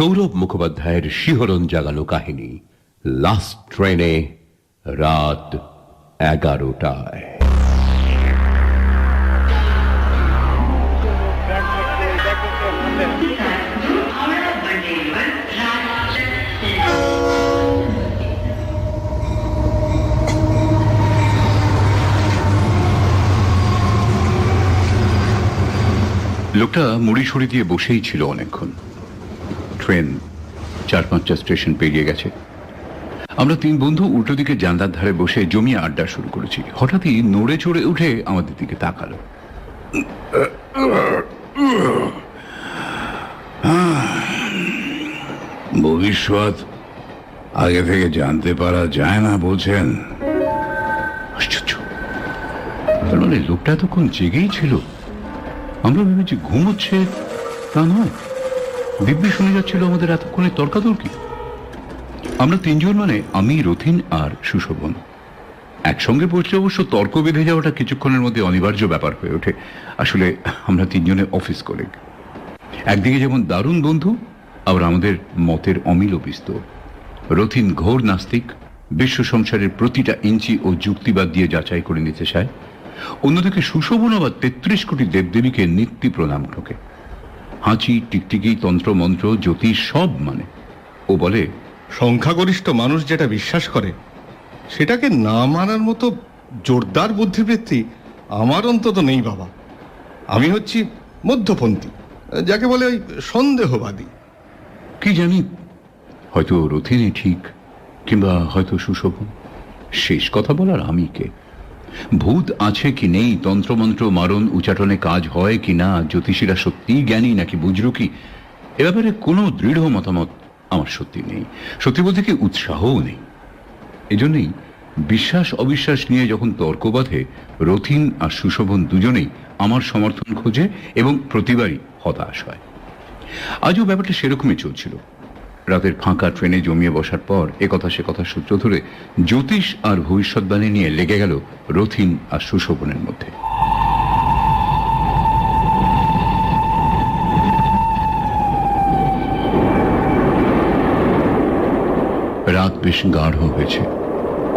সৌরভ মুখোপাধ্যায়ের শিহরণ জাগানো কাহিনী লাস্ট ট্রেনে, রাত 11টায়। লোকটা মুড়ি সরি দিয়ে বসেই ছিল অনেকক্ষণ। ট্রেন 4-5টা স্টেশন পেরিয়ে গেছে। আমরা তিন বন্ধু উল্টো দিকে জানলার ধারে বসে জমিয়ে আড্ডা শুরু করেছি। হঠাৎই নড়ে চড়ে উঠে আমাদের দিকে তাকালো। ভবিষ্যৎ আগে থেকে জানতে পারা যায় না বলছেন? আশ্চর্য, তার মানে লোকটা এতক্ষণ জেগেই ছিল। আমরা ভেবেছি ঘুমোচ্ছে, তা নয়। দিব্যি শুনে যাচ্ছিল আমাদের এতক্ষণে তর্কাতর্কি। আমরা তিনজন, মানে আমি, রথিন আর সুশোভন, একসঙ্গে বসলে অবশ্য তর্ক বেঁধে যাওয়াটা কিছুক্ষণের মধ্যে অনিবার্য ব্যাপার হয়ে ওঠে। আসলে আমরা তিনজনে অফিস কলিগ। একদিকে যেমন দারুণ বন্ধু, আবার আমাদের মতের অমিল বিস্তর। রথিন ঘোর নাস্তিক, বিশ্ব সংসারের প্রতিটা ইঞ্চি ও যুক্তিবাদ দিয়ে যাচাই করে নিতে চায়। অন্যদিকে সুশোভন আবার 33 কোটি দেবদেবীকে নিত্যি প্রণাম ঠোকে। হাঁচি, টিকটিকি, তন্ত্রমন্ত্র, জ্যোতিষ সব মানে। ও বলে, সংখ্যাগরিষ্ঠ মানুষ যেটা বিশ্বাস করে সেটাকে না মানার মতো জোরদার বুদ্ধিবৃত্তি আমার অন্তত নেই বাবা। আমি হচ্ছি মধ্যপন্থী, যাকে বলে ওই সন্দেহবাদী। কি জানি, হয়তো রথিনই ঠিক, কিংবা হয়তো সুশোভন। শেষ কথা বলার আমি কে? ভূত আছে কি নেই, তন্ত্রমন্ত্র মারণ উচ্চাটনে কাজ হয় কি না, জ্যোতিষীরা সত্যিই জ্ঞানী নাকি বুজরুকি, এ ব্যাপারে কোনো দৃঢ় মতামত আমার সত্যি নেই। সত্যি বলতে কি উৎসাহও নেই। এজন্যই বিশ্বাস অবিশ্বাস নিয়ে যখন তর্ক বাঁধে, রথিন আর সুশোভন দুজনেই আমার সমর্থন খোঁজে এবং প্রতিবারই হতাশ হয়। আজও ব্যাপারটা সেরকমই চলছিল। রাতের ফাঁকা ট্রেনে জমিয়ে বসার পর একথা সে কথা সূত্র ধরে জ্যোতিষ আর ভবিষ্যৎবাণী নিয়ে লেগে গেল রথিন আর সুশোভনের মধ্যে। রাত বেশ গাঢ় হয়েছে।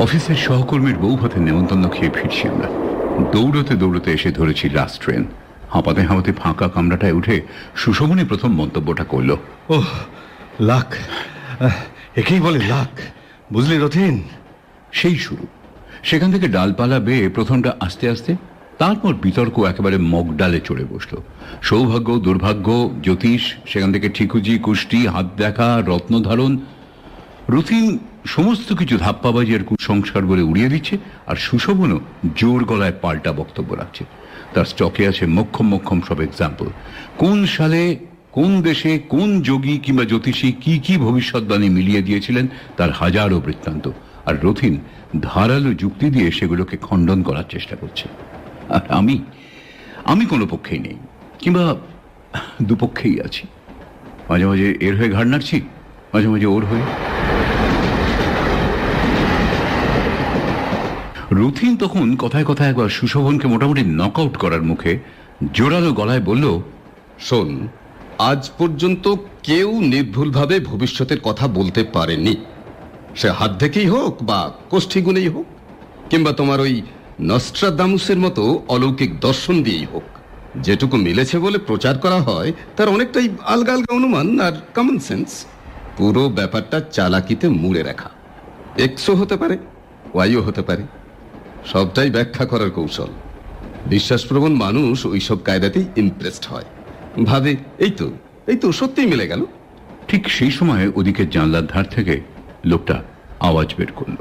অফিসের সহকর্মীর বউ ভাতে নেমন্তন্ন খেয়ে ফিরছি আমরা। দৌড়তে দৌড়তে এসে ধরেছি লাস্ট ট্রেন। হাঁপাতে হাঁপাতে ফাঁকা কামরাটায় উঠে সুশোভনী প্রথম মন্তব্যটা করল, ওহ লাক, একেই বলে লাক, বুঝলি রথিন? সেই শুরু। সেখান থেকে ডালপালা বেয়ে প্রথমটা আস্তে আস্তে, তারপর বিতর্ক একেবারে মগডালে চড়ে বসলো। সৌভাগ্য, দুর্ভাগ্য, জ্যোতিষ, সেখান থেকে ঠিকুজি, কুষ্টি, হাত দেখা, রত্নধারণ। রথিন সমস্ত কিছু ধাপ্পাবাজি আর কুসংস্কার বলে উড়িয়ে দিচ্ছে, আর সুশোভনও জোর গলায় পাল্টা বক্তব্য রাখছে। তার স্টকে আছে মক্ষম মক্ষম সব এক্সাম্পল। কোন সালে, কোন দেশে, কোন যোগী কিংবা জ্যোতিষী কি কি ভবিষ্যৎবাণী মিলিয়ে দিয়েছিলেন তার হাজারো বৃত্তান্ত। আর রথিন ধারালো যুক্তি দিয়ে সেগুলোকে খণ্ডন করার চেষ্টা করছে। আর আমি কোনো পক্ষেই নেই, কিংবা দুপক্ষেই আছি। মাঝে মাঝে এর হয়ে ঘাড় নাড়ছি, মাঝে মাঝে ওর হয়ে। রথিন তখন কথায় কথায় একবার সুশোভনকে মোটামুটি নক আউট করার মুখে জোরালো গলায় বলল, শোন, আজ পর্যন্ত কেউ নির্ভুলভাবে ভবিষ্যতের কথা বলতে পারেনি। সে হাত দেখেই হোক বা কোষ্ঠী গুণেই হোক, কিংবা তোমার ওই নস্ট্রাদামুসের মতো অলৌকিক দর্শন দিয়েই হোক। যেটুকু মিলেছে বলে প্রচার করা হয় তার অনেকটাই আলগা আলগা অনুমান আর কমন সেন্স। পুরো ব্যাপারটা চালাকিতে মুড়ে রাখা। এক্সও হতে পারে, ওয়াইও হতে পারে, সবটাই ব্যাখ্যা করার কৌশল। বিশ্বাসপ্রবণ মানুষ ওইসব কায়দাতেই ইমপ্রেসড হয়, ভাবে এই তো সত্যিই মিলে গেল। ঠিক সেই সময় ওদিকে জানলার ধার থেকে লোকটা আওয়াজ বের করল।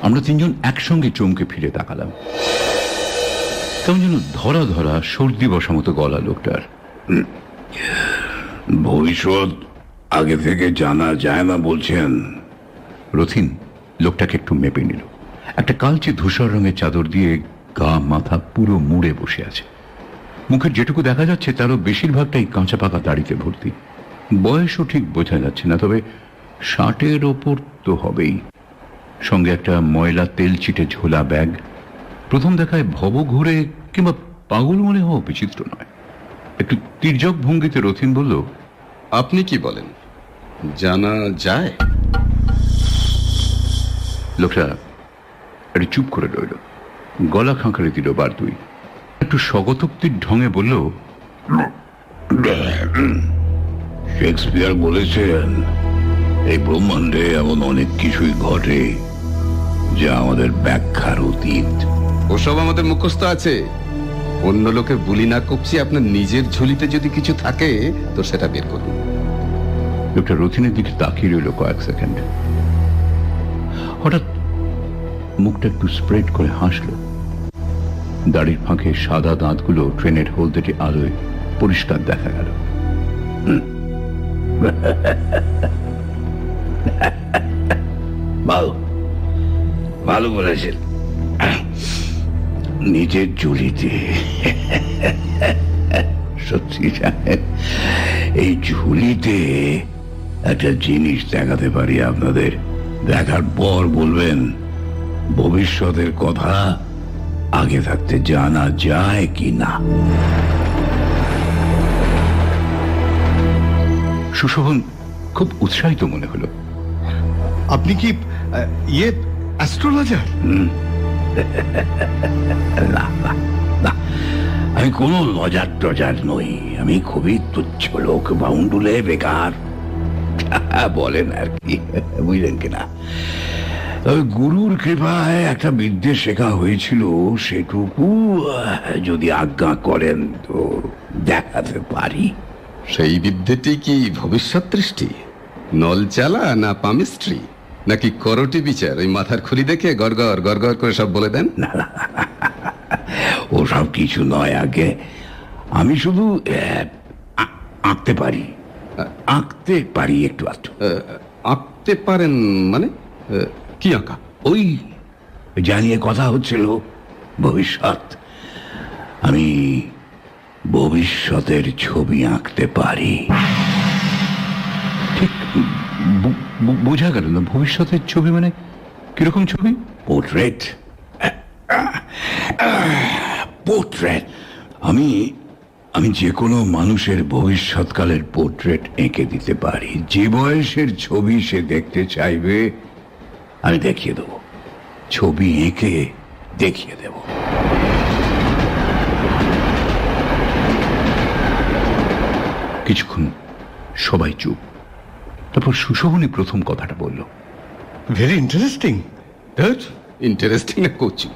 আমরা তিনজন একসঙ্গে চমকে ফিরে তাকালাম। কেমন যেন ধরা ধরা সর্দি বসা মতো গলা লোকটার। ভবিষ্যৎ আগে থেকে জানা যায় না বলছেন? রথিন লোকটাকে একটু মেপে নিল। একটা কালচে ধূসর রঙের চাদর দিয়ে গা মাথা পুরো মুড়ে বসে আছে। মুখের যেটুকু দেখা যাচ্ছে তারও বেশিরভাগটাই কাঁচা পাকা দাড়িতে ভর্তি। বয়সও ঠিক বোঝা যাচ্ছে না, তবে 60-এর ওপর তো হবেই। সঙ্গে একটা ময়লা তেল চিটে ঝোলা ব্যাগ। প্রথম দেখায় ভব ঘুরে কিংবা পাগল মনে হওয়া বিচিত্র নয়। একটু তির্যক ভঙ্গিতে রথিন বলল, আপনি কি বলেন, জানা যায়? লোকটা একটু চুপ করে রইল, গলা খাঁকারে দিল বার দুই, একটু স্বগতোক্তির ঢঙে বলল, শেক্সপিয়ার বলেছেন এই ব্রহ্মাণ্ডে এমন অনেক কিছুই ঘটে যা আমাদের ব্যাখ্যার অতীত। ওসব আমাদের মুখস্থ আছে। অন্য লোকের বুলি না কপছি, আপনার নিজের ঝুলিতে যদি কিছু থাকে তো সেটা বের করুন। লোকটা রথিনের দিকে তাকিয়ে রইল কয়েক সেকেন্ড, হঠাৎ মুখটা একটু স্প্রেড করে হাসল। দাড়ির ফাঁকে সাদা দাঁতগুলো ট্রেনের হলদেটে আলোয় পরিষ্কার দেখা গেল। ভালো ভালো বলেছেন, নিজের ঝুলিতে। সত্যি জানেন, এই ঝুলিতে একটা জিনিস দেখাতে পারি আপনাদের। দেখার পর বলবেন ভবিষ্যতের কথা আগে থাকতে জানা যায় কি না। সুশোভন খুব উৎসাহিত মনে হলো। আপনি কি অ্যাস্ট্রোলজার? না না না, আমি কোনো লজার টজার নই। আমি খুবই তুচ্ছ লোক, বাউন্ডুলে বেকার বলেন আর কি, বুঝলেন কিনা। তবে গুরুর কৃপায় একটা বিদ্যে শেখা হয়েছিল, সেটুকু যদি আজ্ঞা করেন তো দেখাতে পারি। সেই বিদ্যেটি কি ভবিষ্যৎ দৃষ্টি, নল চালা না পামিস্ট্রি, নাকি করটি বিচার? ওই মাথার খুলি দেখে গড়গড় গড়গড় করে সব বলে দেন? ওসব কিছু নয়। আগে আমি শুধু আঁকতে পারি, আঁকতে পারি একটু আধটু। আঁকতে পারেন মানে? কি আঁকা? ওই জানিয়ে কথা হচ্ছিল ভবিষ্যৎ। আমি ভবিষ্যতের ছবি আঁকতে পারি। ঠিক বোঝা গেল না। ভবিষ্যতের ছবি মানে কিরকম ছবি? Portrait, portrait. আমি আমি যে কোনো মানুষের ভবিষ্যৎকালের পোর্ট্রেট এঁকে দিতে পারি। যে বয়সের ছবি সে দেখতে চাইবে আমি দেখিয়ে দেব, ছবি এঁকে দেখিয়ে দেব। কিছুক্ষণ সবাই চুপ। তারপর সুশোভনী প্রথম কথাটা বলল, ভেরি ইন্টারেস্টিং। ইন্টারেস্টিং না কচু,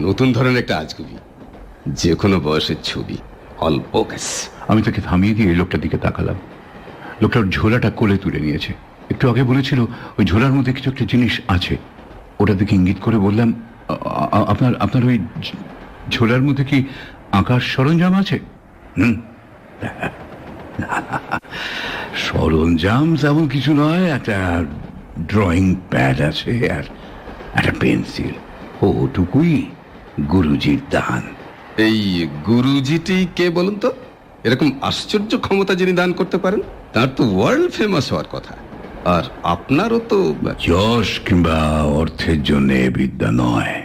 নতুন ধরনের একটা আজগুবি। যে কোনো বয়সের ছবি, অল্প গ্যাস। আমি তাকে থামিয়ে দিয়ে লোকটার দিকে তাকালাম। লোকটার ঝোলাটা কোলে তুলে নিয়েছে। একটু আগে বলেছিল ওই ঝোলার মধ্যে কিছু একটা জিনিস আছে। ওটা দিকে ইঙ্গিত করে বললাম, আপনার আপনার ওই ঝোলার মধ্যে কি আঁকার সরঞ্জাম আছে? সরঞ্জাম তেমন কিছু নয়, একটা ড্রয়িং প্যাড আছে আর একটা পেন্সিল। ওটুকুই গুরুজির দান। এই গুরুজিটি কে বলুন তো? এরকম আশ্চর্য ক্ষমতা যিনি দান করতে পারেন, তার তো ওয়ার্ল্ড ফেমাস হওয়ার কথা। আর আপনারও তো যশ কিংবা অর্থের জন্য বিদ্যা নয়।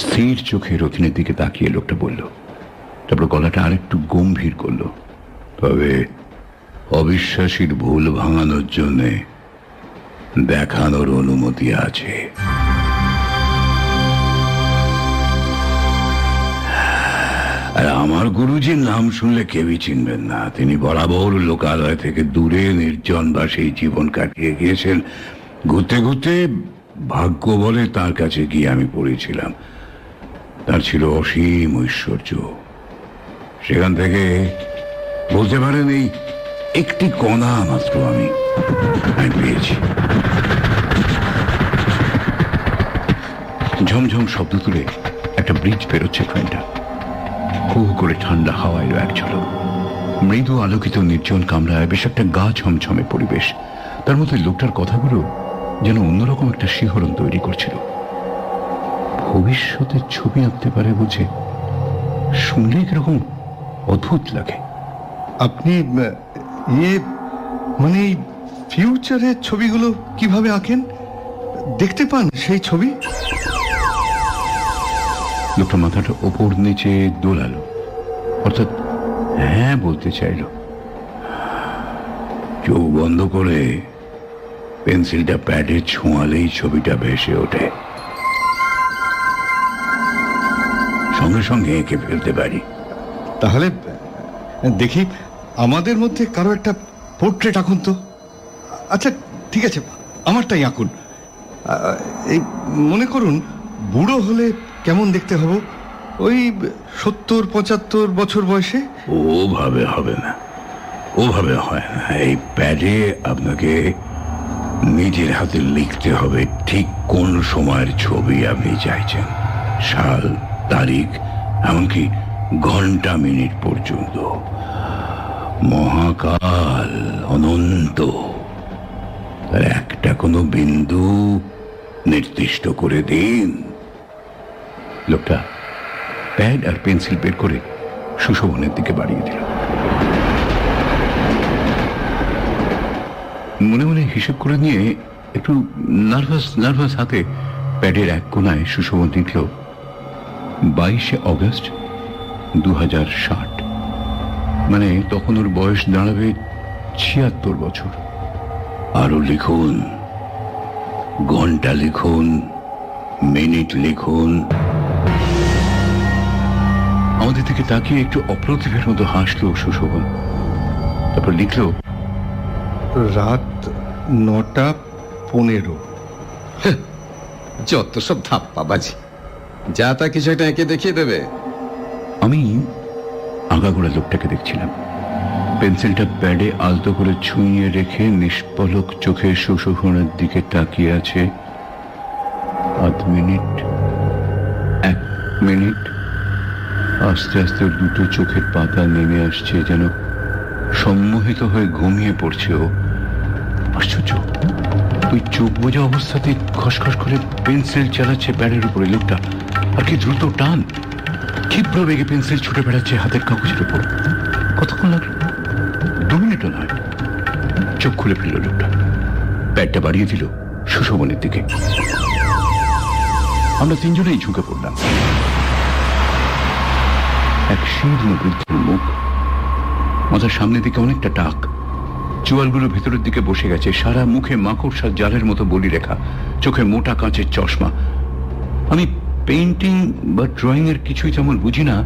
স্থির চোখে রথিনের দিকে তাকিয়ে লোকটা বলল, তারপর গলাটা আরেকটু গম্ভীর করলো, তবে অবিশ্বাসীর ভুল ভাঙানোর জন্য দেখানোর অনুমতি আছে। আর আমার গুরুজির নাম শুনলে কেউই চিনবেন না। তিনি বরাবর লোকালয় থেকে দূরে নির্জন বাসে জীবন কাটিয়ে গিয়েছেন। ঘুরতে ঘুরতে ভাগ্য বলে তার কাছে গিয়ে আমি পড়েছিলাম। তার ছিল অসীম ঐশ্বর্য। সেখান থেকে বলতে পারেন এই একটি কণা মাত্র আমি পেয়েছি। ঝমঝম শব্দ তুলে একটা ব্রিজ বেরোচ্ছে ট্রেনটা। হু হু করে ঠান্ডা হাওয়া এলো এক ঝলক। মৃদু আলোকিত নির্জন কামরায় বেশ একটা গা ছমছমে পরিবেশ। তার মধ্যে লোকটার কথাগুলো যেন অন্যরকম একটা শিহরণ তৈরি করছিল। ভবিষ্যতের ছবি আঁকতে পারে বুঝে, শুনলে কিরকম অদ্ভুত লাগে। আপনি মানে ফিউচারের ছবিগুলো কিভাবে আঁকেন? দেখতে পান সেই ছবি? লোকটা মাথাটা ওপর নিচে দোলালো, অর্থাৎ হ্যাঁ বলতে চাইল। চোখ বন্ধ করে পেন্সিলটা প্যাডে ছোঁয়ালেই ছবিটা ভেসে ওঠে। সঙ্গে সঙ্গে এঁকে ফেলতে পারি। তাহলে দেখি আমাদের মধ্যে কারো একটা পোর্ট্রেট আঁকুন তো। আচ্ছা ঠিক আছে, আমারটাই আঁকুন। এই মনে করুন বুড়ো হলে কেমন দেখতে হব, ওই 70-75 বছর বয়সে। ওভাবে হবে না, ওভাবে হয় না। এই প্যাডে আপনাকে নিজের হাতে লিখতে হবে ঠিক কোন সময়ের ছবি আপনি চাইছেন, সাল, তারিখ, এমনকি ঘন্টা মিনিট পর্যন্ত। মহাকাল, অনন্ত, তার একটা কোনো বিন্দু নির্দিষ্ট করে দিন। লোকটা প্যাড আর পেন্সিল বের করে সুশোভনের দিকে বাড়িয়ে দিল। মনে মনে হিসেব করে নিয়ে একটু নার্ভাস হাতে প্যাডের এক কোনায় সুশোভন লিখল 22শে অগস্ট 2060। মানে তখন ওর বয়স দাঁড়াবে 76 বছর। আরো লিখুন, ঘন্টা লিখুন, মিনিট লিখুন। আমাদের দিকে তাকিয়ে একটু অপ্রতিভের মতো হাসলো সুশোভন। তারপর লিখল রাত 9:15। যত সব ধাপ্পাবাজি, যা তা কিছু একটা এঁকে দেখিয়ে দেবে। আমি আগাগোড়া লোকটাকে দেখছিলাম। পেন্সিলটা প্যাডে আলতো করে ছুঁয়ে রেখে নিষ্পলক চোখে সুশোভনের দিকে তাকিয়ে আছে। 5 মিনিট, 1 মিনিট, আস্তে আস্তে ওর দুটো চোখের পাতা নেমে আসছে, যেন সম্মোহিত হয়ে ঘুমিয়ে পড়ছে ও। আশ্চর্য, ওই চোখ বোঝা অবস্থাতে খসখস করে পেন্সিল চালাচ্ছে প্যাডের উপরে লোকটা। আর কি দ্রুত টান, ক্ষিপ্র বেগে পেন্সিল ছুটে বেড়াচ্ছে হাতের কাগজের উপর। কতক্ষণ লাগলো? 2 মিনিটও নয়। চোখ খুলে ফেলল লোকটা, প্যাডটা বাড়িয়ে দিল সুশোভনের দিকে। আমরা তিনজনেই ঝুঁকে পড়লাম। এক শীর্ণ বৃদ্ধের মুখ, মাথার সামনের দিকে অনেকটা টাক, চোয়ালগুলো ভেতরের দিকে বসে গেছে, সারা মুখে মাকড়সার জালের মতো বলি রেখা, চোখে মোটা কাঁচের চশমা। আমি পেইন্টিং বা ড্রয়িং এর কিছুই তেমন বুঝি না,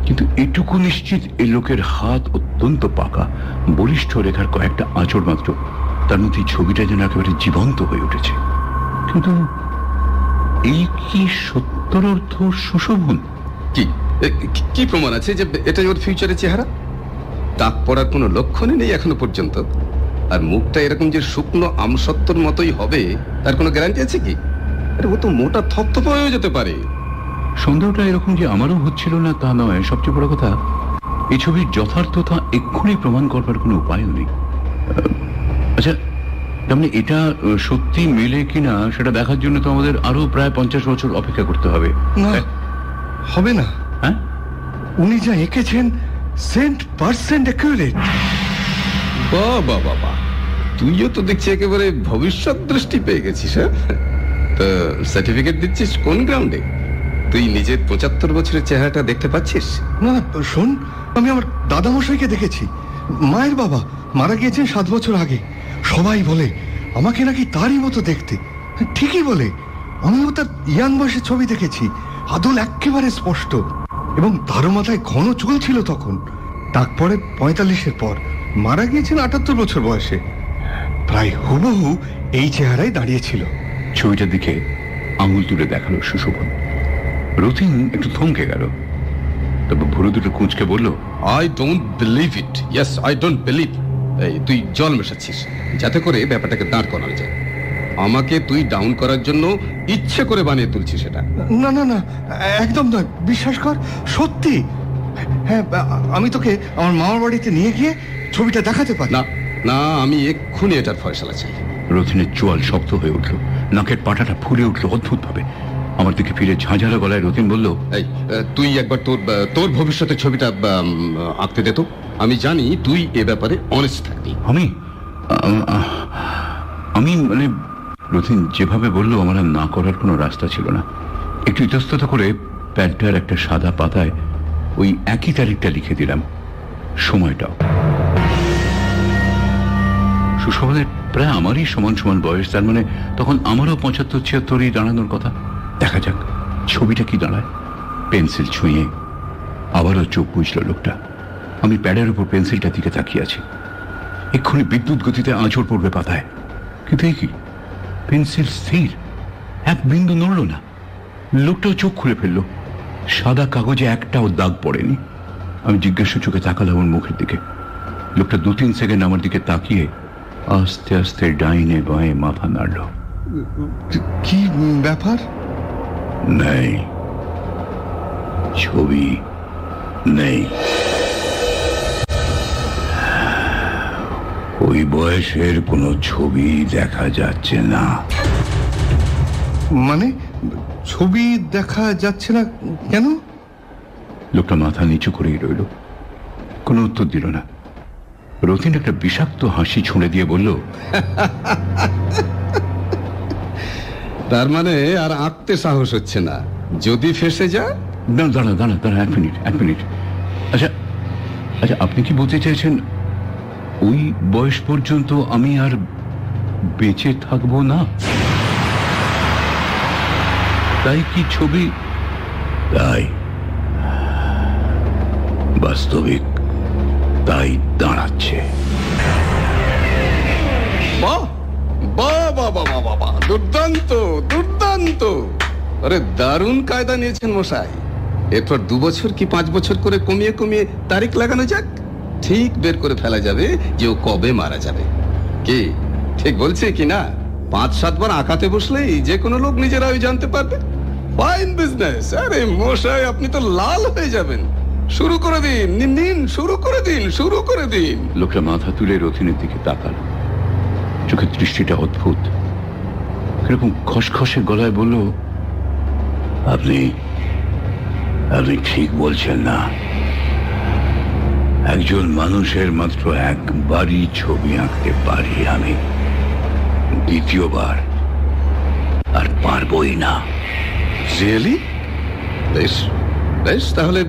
কিন্তু এটুকু নিশ্চিত এই লোকের হাত অত্যন্ত পাকা, বলিষ্ঠ রেখার কয়েকটা আঁচড় মাত্র, তার মধ্যে ছবিটা যেন একেবারে জীবন্ত হয়ে উঠেছে। কিন্তু এই কি সত্যর অর্থ সুশোভন? কি প্রমাণ আছে যে এটাই ওর ফিউচারের চেহারা? দাগ পড়ার কোনো লক্ষণই নেই এখনো পর্যন্ত। আর মুখটা এরকম যে শুকনো আমসত্ত্বর মতোই হবে তার কোনো গ্যারান্টি আছে কি? আরে ও তো মোটা থপথপ হয়ে যেতে পারে। সন্দেহটা এরকম যে আমারও হচ্ছিল না তা নয়, সবচেয়ে বড় কথা এই ছবির যথার্থতা এক্ষুনি প্রমাণ করবার কোনো উপায়ও নেই। আচ্ছা, তার মানে এটা সত্যি মেলে কিনা সেটা দেখার জন্য তো আমাদের আরো প্রায় 50 বছর অপেক্ষা করতে হবে। না, হবে না। হ্যাঁ, উনি যা এঁকেছেন 100% অ্যাকুরেট। বাবা বাবা, তুইও তো দেখছি একেবারে ভবিষ্যৎ দৃষ্টি পেয়ে গেছিস। হ্যাঁ, তো সার্টিফিকেট দিচ্ছিস কোন গ্রাউন্ডে? তুই নিজের 75 বছরের চেহারাটা দেখতে পাচ্ছিস? না না, শোন, আমি আমার দাদামশাইকে দেখেছি। মায়ের বাবা মারা গিয়েছেন 7 বছর আগে। সবাই বলে আমাকে নাকি তারই মতো দেখতে। ঠিকই বলে, আমিও তার ইয়াং বয়সের ছবি দেখেছি। আদল একেবারে স্পষ্ট, এবং তারও মাথায় ঘন চুল ছিল তখন। তারপরে 45-এর পর মারা গিয়েছেন 78 বছর বয়সে। প্রায় হুবহু এই চেহারায় দাঁড়িয়েছিল। ছবিটার দিকে আঙুল তুলে দেখালো সুশোভন। রতিন একটু থমকে গেল, তবে ভুরু দুটো কুঁচকে বলল, I don't believe it. Yes, I don't believe. এই তুই জল মেশাচ্ছিস যাতে করে ব্যাপারটাকে দাঁড় করানো যায়। আমাকে তুই ডাউন করার জন্য ইচ্ছে করে বানিয়ে তুলছিস সেটা। না না না, একদম নয়, বিশ্বাস কর, সত্যি। হ্যাঁ, আমি তোকে আমার মামার বাড়িতে নিয়ে গিয়ে ছবিটা দেখাতে পারি। না না, আমি এক্ষুনি এটার ফয়সালা চাই। রতিনের চোয়াল শক্ত হয়ে উঠল, নাকের পাটাটা ফুলে উঠল অদ্ভুত ভাবে। আমার দিকে ফিরে ঝাঁঝালো গলায় রতিন বলল, এই তুই একবার তোর ভবিষ্যতের ছবিটা আঁকতে দে তো। আমি জানি তুই এ ব্যাপারে অনেস্ট থাকবি। আমি মানে রতিন যেভাবে বললো আমার আর না করার কোনো রাস্তা ছিল না। একটু ইতস্তত করে প্যাডটার একটা সাদা পাতায় ওই একই তারিখটা লিখে দিলাম, সময়টাও। সুশোভনের প্রায় আমারই সমান সমান বয়স, তার মানে তখন আমারও 75-76 দাঁড়ানোর কথা। দেখা যাক ছবিটা কি দাঁড়ায়। পেন্সিল ছুঁয়ে আবারও চোখ বুঝল লোকটা। আমি প্যাডের উপর পেন্সিলটা দিকে তাকিয়ে আছি। এক্ষুনি বিদ্যুৎ গতিতে আঁচড় পড়বে পাতায়, কিন্তু এই কি, পেন্সিল স্থির, এক বিন্দু নড়ল না। লোকটাও চোখ খুলে ফেললো, সাদা কাগজে একটাও দাগ পড়েনি। আমি জিজ্ঞাসা চোখে তাকালাম ওর মুখের দিকে। লোকটা 2-3 সেকেন্ড আমার দিকে তাকিয়ে আস্তে আস্তে ডাইনে বাঁয়ে মাথা নাড়ল। কি ব্যাপার? নেই, ছবি নেই। ওই বয়সের কোনো ছবি দেখা যাচ্ছে না। মানে ছবি দেখা যাচ্ছে না কেন? লোকটা মাথা নিচু করেই রইল, কোনো উত্তর দিল না। রতিন একটা বিষাক্ত হাসি ছুঁড়ে দিয়ে বলল, তার মানে আর আঁকতে সাহস হচ্ছে না, যদি ফেসে যা। না, দাঁড়া দাঁড়া দাঁড়া, এক মিনিট। আচ্ছা আচ্ছা, আপনি কি বলতে চাইছেন ওই বয়স পর্যন্ত আমি আর বেঁচে থাকবো না? তাই কি ছবি? তাই, বাস্তবিক তাই দাঁড়াচ্ছে। বাহ বাহ বাহ বাহ বাহ বাহ, দুর্দান্ত দুর্দান্ত! আরে দারুণ কায়দা নিয়েছেন মশাই। এরপর 2 বছর কি 5 বছর করে কমিয়ে কমিয়ে তারিখ লাগানো যাক, ঠিক বের করে ফেলা যাবে যে ও কবে মারা যাবে। কি ঠিক বলছে কি না? 5-7 বার আঁকাতে বসলেই যে কোনো লোক নিজেরাই জানতে পারবে। Fine business. আরে মশাই, আপনি তো লাল হয়ে যাবেন। শুরু করে দিন, নিন, শুরু করে দিন। লোকটা মাথা তুলে রথিনের দিকে তাকাল। চোখের দৃষ্টিটা অদ্ভুত, কিরকম খসখসে গলায় বলল, আপনি আপনি ঠিক বলছেন না। একজন মানুষের মাত্র একবারই ছবি আঁকতে পারি আমি, দ্বিতীয়বার আর পারবই না। রিয়েলি? বেশ বেশ, তাহলে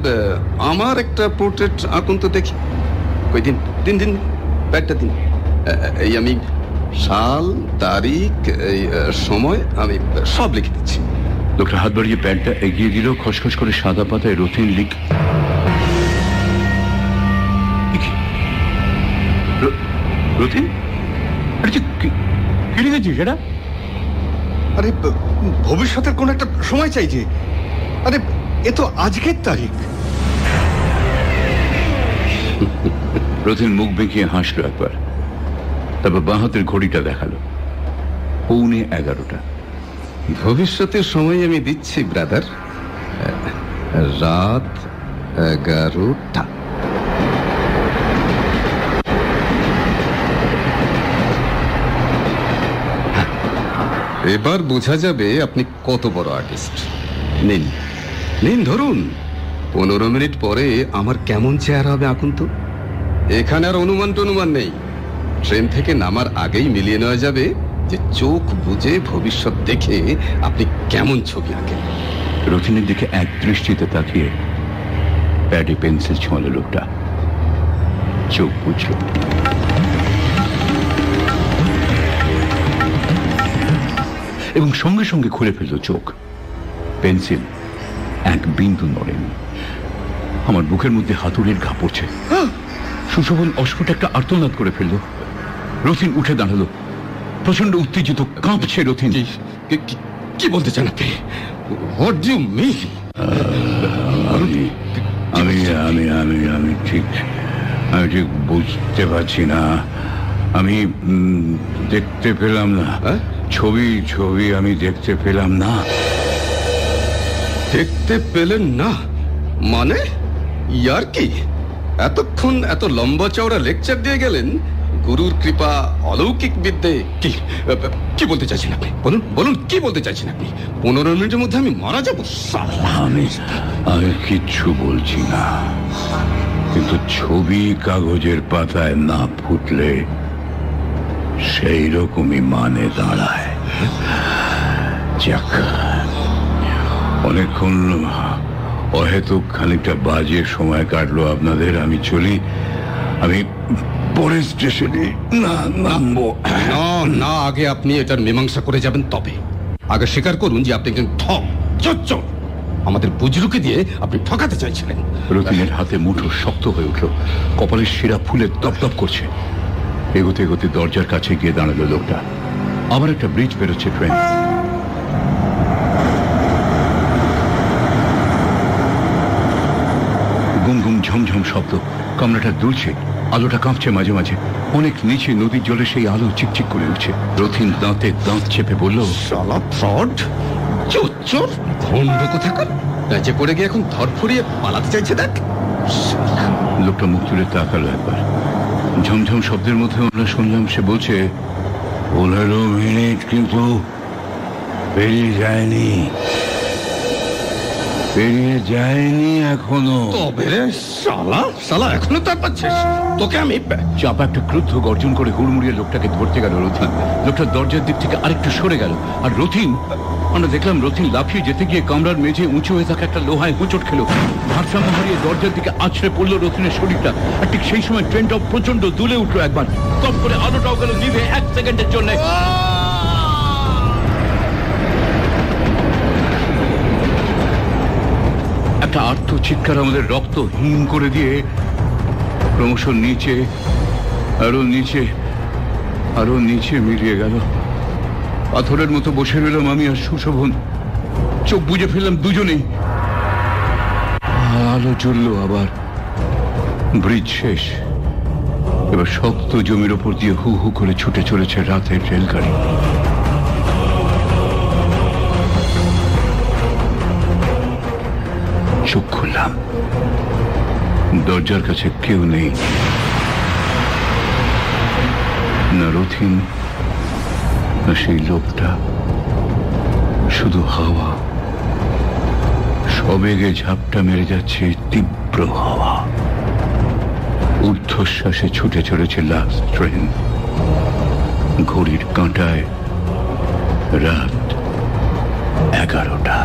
আমার একটা পোর্ট্রেট আঁকুন তো দেখি। কই দিন দিন দিন, ব্যাগটা দিন। এই আমি সাল, তারিখ, এই সময় আমি সব লিখে দিচ্ছি। লোকটা হাত বাড়িয়ে প্যাডটা এগিয়ে দিল। খসখস করে সাদা পাতায় রথিন রথিন, আরে কি লিখেছিস সেটা? আরে ভবিষ্যতের কোন একটা সময় চাইছে। আরে এ তো আজকের তারিখ। রথিন মুখ বেঁকিয়ে হাসলো একবার, তারপর বাঁ হাতের ঘড়িটা দেখালো, 11:45। ভবিষ্যতের সময় আমি দিচ্ছি ব্রাদার, রাত 11টা। এবার বোঝা যাবে আপনি কত বড় আর্টিস্ট। নিন নিন, ধরুন। 15 মিনিট পরে আমার কেমন চেহারা হবে আঁকুন তো। এখানে আর অনুমান টনুমান নেই। ট্রেন থেকে নামার আগেই মিলিয়ে নেওয়া যাবে যে চোখ বুজে ভবিষ্যৎ দেখে আপনি কেমন ছবি আঁকেন। রথিনের দিকে এক দৃষ্টিতে তাকিয়ে প্যাডে পেন্সিল ছোঁয়ালো লোকটা, চোখ বুঝল। এবং সঙ্গে সঙ্গে খুলে ফেলল চোখ। পেন্সিল এক বিন্দু নড়েনি। আমার বুকের মধ্যে হাতুড়ির ঘা পড়ছে। সুশোভন অস্ফুট একটা আর্তনাদ করে ফেলল। রথিন উঠে দাঁড়ালো, প্রচন্ড উত্তেজিত, কাঁপছে রথিন। কি বলতে চান আপনি? What do you mean? আমি আমি আমি আমি ঠিক বুঝতে পারছি না। আমি দেখতে পেলাম না। ছবি আমি দেখতে পেলাম না। দেখতে পেলেন না মানে? ইয়ার কি? এতক্ষণ এত লম্বা চওড়া লেকচার দিয়ে গেলেন, গুরুর কৃপা, অলৌকিক বিদ্যে। কি বলতে চাইছেন আপনি? বলুন বলুন, কি বলতে চাইছেন আপনি? 15 মিনিটের মধ্যে আমি মারা যাবো? আমি কিচ্ছু বলছি না, কিন্তু ছবি কাগজের পাতায় না ফুটলে সেই রকমই মানে দাঁড়ায়। যাক, অনেকক্ষণ হয়তো খানিকটা বাজে সময় কাটলো আপনাদের। আমি চলি, আমি পরের স্টেশনে নামবো। না না, আগে আপনি এটার মীমাংসা করে যাবেন, তবে আগে স্বীকার করুন যে আপনি একজন ঠক, চোর। আমাদের বুজরুকে দিয়ে আপনি ঠকাতে চাইছিলেন। রতিনের হাতে মুঠো শক্ত হয়ে উঠল, কপালের শিরা ফুলে দপদপ করছে। এগোতে এগোতে দরজার কাছে গিয়ে দাঁড়ালো লোকটা। আবার একটা ব্রিজ বেরোচ্ছে ট্রেন। গুম গুম ঝমঝম শব্দ, কামরাটা দুলছে, আলোটা কাঁপছে মাঝে মাঝে। অনেক নিচে নদীর জলে সেই আলো চিকচিক করে উঠছে। রথিন দাঁতে দাঁত চেপে বলল, শালা ফ্রড, চোর, ভণ্ড কোথাকার। যে পড়ে গিয়ে এখন ধরফড়িয়ে পালাতে চাইছে, দেখ। লোকটা মুখ তুলে তাকালো একবার। ঝমঝম শব্দের মধ্যে আমরা শুনলাম সে বলছে, 15 মিনিট কিন্তু পেরিয়ে যায়নি এখনো। তবে রে শালা এখনো তার পাচ্ছিস? তোকে আমি চাপা একটা ক্রুদ্ধ গর্জন করে হুড়মুড়িয়ে লোকটাকে ধরতে গেল রথিন। লোকটা দরজার দিক থেকে আরেকটু সরে গেল, আর আমরা দেখলাম রথিন লাফিয়ে যেতে গিয়ে কামরার মেঝে উঁচু হয়ে থাকা একটা লোহায় হোঁচট খেলো। ভারসাম্য হারিয়ে দরজার দিকে আছড়ে পড়লো রথিনের শরীরটা। আর ঠিক সেই সময় ট্রেনটাও প্রচন্ড দুলে উঠলো একবার। টপ করে আলোটাও গেল নিভে 1 সেকেন্ডের জন্য। একটা আর্ত চিৎকার আমাদের রক্ত হিম করে দিয়ে ক্রমশ নিচে, আরো নিচে মিলিয়ে গেল। পাথরের মতো বসে রইলাম আমি আর সুশোভন। চোখ বুজে ফেললাম দুজনেই। আলো জ্বললো আবার। ব্রিজ শেষ। এবার শক্ত জমির ওপর দিয়ে হু হু করে ছুটে চলেছে রাতের রেলগাড়ি। চোখ খুললাম, দরজার কাছে কেউ নেই, না রথিন না সেই লোকটা, শুধু হাওয়া। সবেগে ঝাপটা মেরে যাচ্ছে তীব্র হাওয়া। ঊর্ধ্বশ্বাসে ছুটে চলেছে লাস্ট ট্রেন। ঘড়ির কাঁটায় রাত 11টা।